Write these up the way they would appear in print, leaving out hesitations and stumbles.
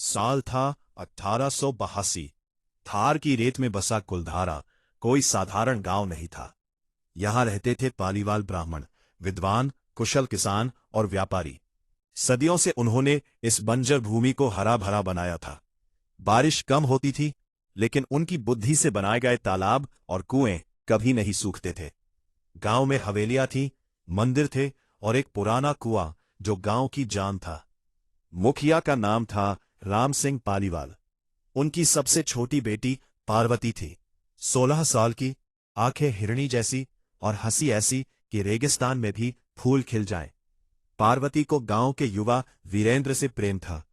साल था 1882। थार की रेत में बसा कुलधारा कोई साधारण गांव नहीं था। यहां रहते थे पालीवाल ब्राह्मण, विद्वान, कुशल किसान और व्यापारी। सदियों से उन्होंने इस बंजर भूमि को हरा भरा बनाया था। बारिश कम होती थी, लेकिन उनकी बुद्धि से बनाए गए तालाब और कुएं कभी नहीं सूखते थे। गांव में हवेलियां थीं, मंदिर थे और एक पुराना कुआं जो गांव की जान था। मुखिया का नाम था राम सिंह पालीवाल। उनकी सबसे छोटी बेटी पार्वती थी, 16 साल की, आंखें हिरणी जैसी और हंसी ऐसी कि रेगिस्तान में भी फूल खिल जाएं। पार्वती को गांव के युवा वीरेंद्र से प्रेम था।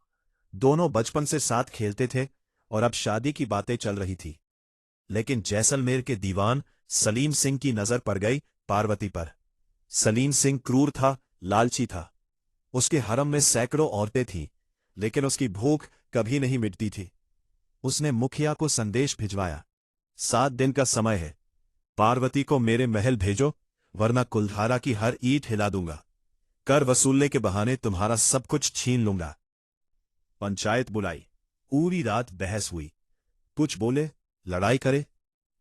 दोनों बचपन से साथ खेलते थे और अब शादी की बातें चल रही थी। लेकिन जैसलमेर के दीवान सलीम सिंह की नजर पड़ गई पार्वती पर। सलीम सिंह क्रूर था, लालची था। उसके हरम में सैकड़ों औरतें थीं, लेकिन उसकी भूख कभी नहीं मिटती थी। उसने मुखिया को संदेश भिजवाया, 7 दिन का समय है, पार्वती को मेरे महल भेजो, वरना कुलधारा की हर ईंट हिला दूंगा। कर वसूलने के बहाने तुम्हारा सब कुछ छीन लूंगा। पंचायत बुलाई, पूरी रात बहस हुई। कुछ बोले लड़ाई करे,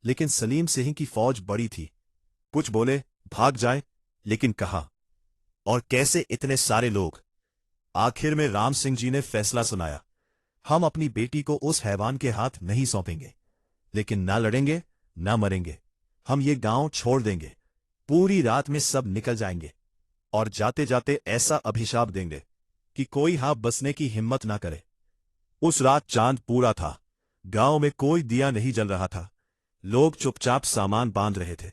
लेकिन सलीम सिंह की फौज बड़ी थी। कुछ बोले भाग जाए, लेकिन कहा और कैसे इतने सारे लोग। आखिर में राम सिंह जी ने फैसला सुनाया, हम अपनी बेटी को उस हैवान के हाथ नहीं सौंपेंगे, लेकिन ना लड़ेंगे ना मरेंगे। हम ये गांव छोड़ देंगे, पूरी रात में सब निकल जाएंगे और जाते जाते ऐसा अभिशाप देंगे कि कोई यहां बसने की हिम्मत ना करे। उस रात चांद पूरा था, गांव में कोई दिया नहीं जल रहा था। लोग चुपचाप सामान बांध रहे थे।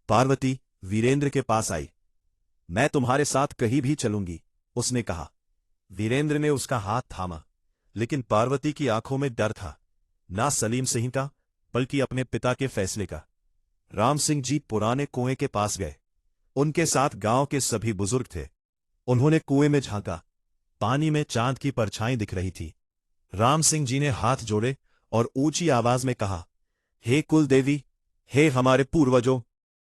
पार्वती वीरेंद्र के पास आई। मैं तुम्हारे साथ कहीं भी चलूंगी, उसने कहा। वीरेंद्र ने उसका हाथ थामा, लेकिन पार्वती की आंखों में डर था, ना सलीम सिंह का, बल्कि अपने पिता के फैसले का। राम सिंह जी पुराने कुएं के पास गए। उनके साथ गांव के सभी बुजुर्ग थे। उन्होंने कुएं में झांका। पानी में चांद की परछाई दिख रही थी। राम सिंह जी ने हाथ जोड़े और ऊंची आवाज में कहा, हे कुल देवी, हे हमारे पूर्वजों,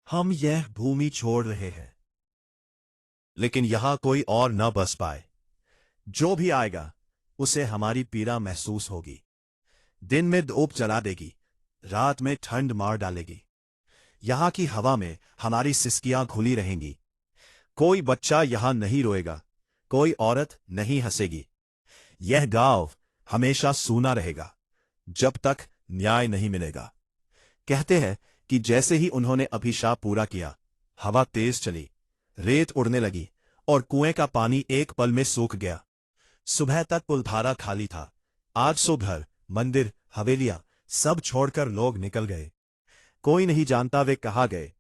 हम यह भूमि छोड़ रहे हैं, लेकिन यहां कोई और न बस पाए। जो भी आएगा उसे हमारी पीड़ा महसूस होगी। दिन में धूप जला देगी, रात में ठंड मार डालेगी। यहां की हवा में हमारी सिसकियां घुली रहेंगी। कोई बच्चा यहां नहीं रोएगा, कोई औरत नहीं हंसेगी। यह गांव हमेशा सूना रहेगा, जब तक न्याय नहीं मिलेगा। कहते हैं कि जैसे ही उन्होंने अभिशाप पूरा किया, हवा तेज चली, रेत उड़ने लगी और कुएं का पानी एक पल में सूख गया। सुबह तक कुलधारा खाली था। आज सुबह मंदिर, हवेलियां सब छोड़कर लोग निकल गए। कोई नहीं जानता वे कहाँ गए।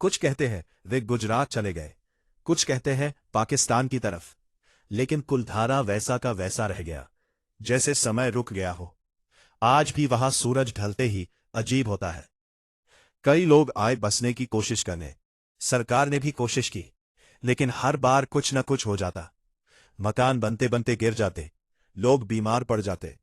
कुछ कहते हैं वे गुजरात चले गए, कुछ कहते हैं पाकिस्तान की तरफ। लेकिन कुलधारा वैसा का वैसा रह गया, जैसे समय रुक गया हो। आज भी वहां सूरज ढलते ही अजीब होता है। कई लोग आए बसने की कोशिश करने। सरकार ने भी कोशिश की, लेकिन हर बार कुछ न कुछ हो जाता। मकान बनते बनते गिर जाते, लोग बीमार पड़ जाते।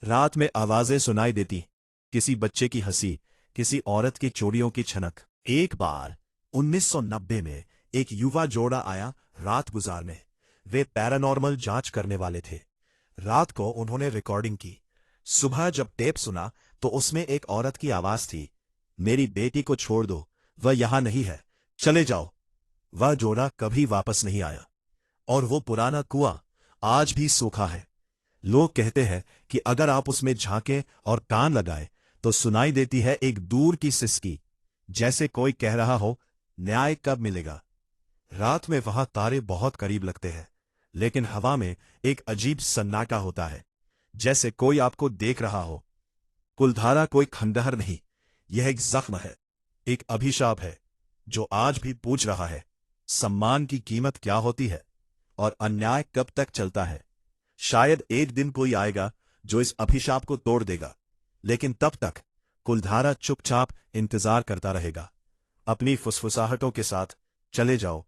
रात में आवाजें सुनाई देती, किसी बच्चे की हंसी, किसी औरत की चूड़ियों की छनक। एक बार 1990 में एक युवा जोड़ा आया रात गुजारने। वे पैरानॉर्मल जांच करने वाले थे। रात को उन्होंने रिकॉर्डिंग की। सुबह जब टेप सुना तो उसमें एक औरत की आवाज थी, मेरी बेटी को छोड़ दो, वह यहां नहीं है, चले जाओ। वह जोड़ा कभी वापस नहीं आया और वो पुराना कुआं आज भी सूखा है। लोग कहते हैं कि अगर आप उसमें झांकें और कान लगाएं तो सुनाई देती है एक दूर की सिसकी, जैसे कोई कह रहा हो, न्याय कब मिलेगा। रात में वहां तारे बहुत करीब लगते हैं, लेकिन हवा में एक अजीब सन्नाटा होता है, जैसे कोई आपको देख रहा हो। कुलधारा कोई खंडहर नहीं, यह एक जख्म है, एक अभिशाप है जो आज भी पूछ रहा है, सम्मान की कीमत क्या होती है और अन्याय कब तक चलता है। शायद एक दिन कोई आएगा जो इस अभिशाप को तोड़ देगा, लेकिन तब तक कुलधारा चुपचाप इंतजार करता रहेगा। अपनी फुसफुसाहटों के साथ चले जाओ,